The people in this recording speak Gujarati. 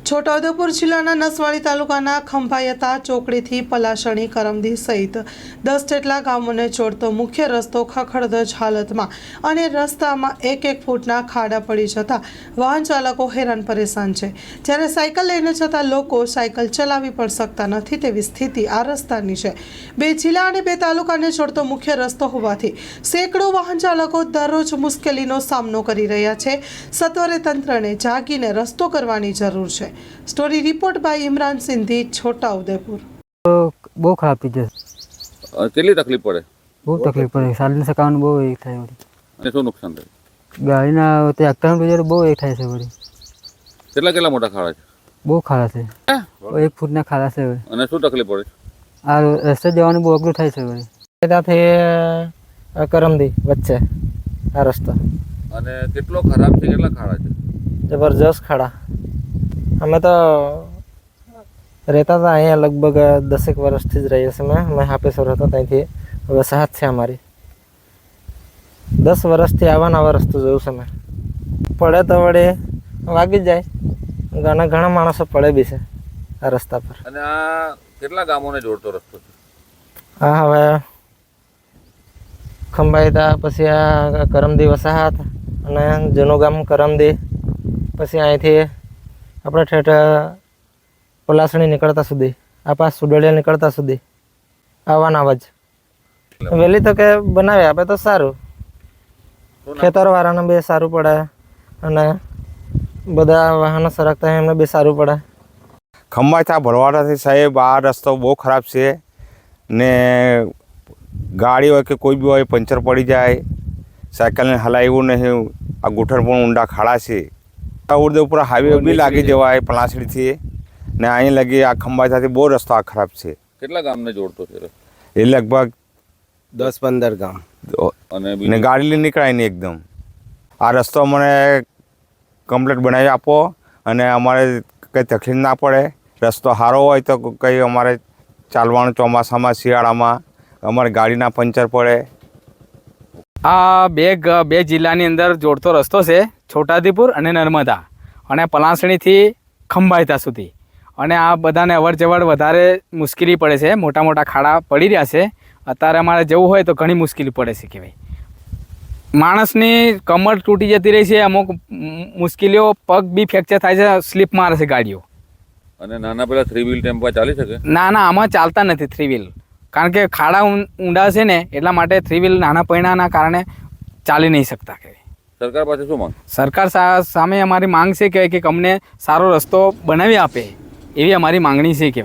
છોટાઉદેપુર જિલ્લાના નસવાડી તાલુકાના ખંભાયતા ચોકડીથી પલાસણી કરમદી સહિત 10 જેટલા ગામોને જોડતો મુખ્ય રસ્તો ખખડધજ હાલતમાં અને રસ્તામાં 1-1 ફૂટના ખાડા પડી જતા વાહન ચાલકો હેરાન પરેશાન છે। જ્યારે સાયકલ લઈને જતા લોકો સાયકલ ચલાવી પણ શકતા નથી તેવી સ્થિતિ આ રસ્તાની છે। 2 જિલ્લા અને 2 તાલુકાને જોડતો મુખ્ય રસ્તો હોવાથી સેંકડો વાહન ચાલકો દરરોજ મુશ્કેલીનો સામનો કરી રહ્યા છે। સત્વરે તંત્રને જાગીને રસ્તો કરવાની જરૂર છે। Story report by Imran Sindhi, Chhotaudepur. બહુ ખરાબ થઈ જશે। કેટલી તકલીફ પડે? બહુ તકલીફ પડે। સાધન સકાવાનું બહુ એક થાય વળી। અને શું નુકસાન થાય? ગાડીના ટ્રેક્ટરનું બજાર બહુ એક થાય છે વળી। કેટલા મોટા ખાડા છે? બહુ ખાડા છે, 1 ફૂટના ખાડા છે વળી। અને શું તકલીફ પડે? આ રસ્તે જવાનું બહુ અઘરું થાય છે વળી। ત્યાંથી કરમદી વચ્ચે આ રસ્તો અને કેટલો ખરાબ છે? કેટલા ખાડા છે? જબરજસ્ત ખાડા। અમે તો રહેતા હતા અહીંયા લગભગ 10 વર્ષથી જ રહીએ છીએ। મેં હાપેશ્વર હતો, ત્યાંથી વસાહત છે અમારી। 10 વર્ષથી આવા રસ્તો જોયું છે મેં। પડે તો વળી વાગી જાય, ઘણા માણસો પડે બી છે આ રસ્તા પર। અને આ કેટલા ગામોને જોડતો રસ્તો છે? હા, હવે ખંભાયતા, પછી આ કરમદી વસાહત અને જૂનું ગામ કરમદી, પછી અહીંથી આપણે ઠેઠ પલાસણી નીકળતા સુધી, આ પાસ સુડલિયા નીકળતા સુધી આવવાના જ। વહેલી તકે બનાવી આપે તો સારું, ખેતરવાળાને બી સારું પડે અને બધા વાહનો સરકતા એમને બી સારું પડે। ખંભાયતા ભરવાડાથી સાહેબ આ રસ્તો બહુ ખરાબ છે ને ગાડી હોય કે કોઈ બી હોય પંચર પડી જાય, સાયકલને હલાવ્યું નહીં। આ ગુઠર પણ ઊંડા ખાડા છે। છોટાઉદેપુર હાઈવે બી લાગી જવાય પલાસણીથી ને અહીં લગી આ ખંભાયતાથી બહુ રસ્તો આ ખરાબ છે। કેટલા ગામને જોડતો છે? એ લગભગ 10-15 ગામ અને ગાડી લઈને નીકળાય નહીં એકદમ। આ રસ્તો મને કમ્પ્લીટ બનાવી આપો અને અમારે કંઈ તકલીફ ના પડે। રસ્તો સારો હોય તો કંઈ અમારે ચાલવાનું ચોમાસામાં શિયાળામાં અમારે ગાડીના પંચર પડે। આ બે જિલ્લાની અંદર જોડતો રસ્તો છે, છોટાઉદેપુર અને નર્મદા અને પલાસણીથી ખંભાયતા સુધી। અને આ બધાને અવર જવર વધારે મુશ્કેલી પડે છે, મોટા ખાડા પડી રહ્યા છે। અત્યારે અમારે જવું હોય તો ઘણી મુશ્કેલી પડે છે કે ભાઈ માણસની કમર તૂટી જતી રહી છે, અમુક મુશ્કેલીઓ, પગ બી ફ્રેક્ચર થાય છે, સ્લીપ મારે છે ગાડીઓ। અને નાના પેલા 3 વ્હીલ ટેમ્પા ચાલી શકે? ના, આમાં ચાલતા નથી 3 વ્હીલ, કારણ કે ખાડા ઊંડા છે ને એટલા માટે 3 વ્હીલ નાના પૈણાના કારણે ચાલી નહીં શકતા। કે સરકાર પાસે શું માંગ? સરકાર સામે અમારી માંગ છે કે અમને સારો રસ્તો બનાવી આપે એવી અમારી માંગણી છે કે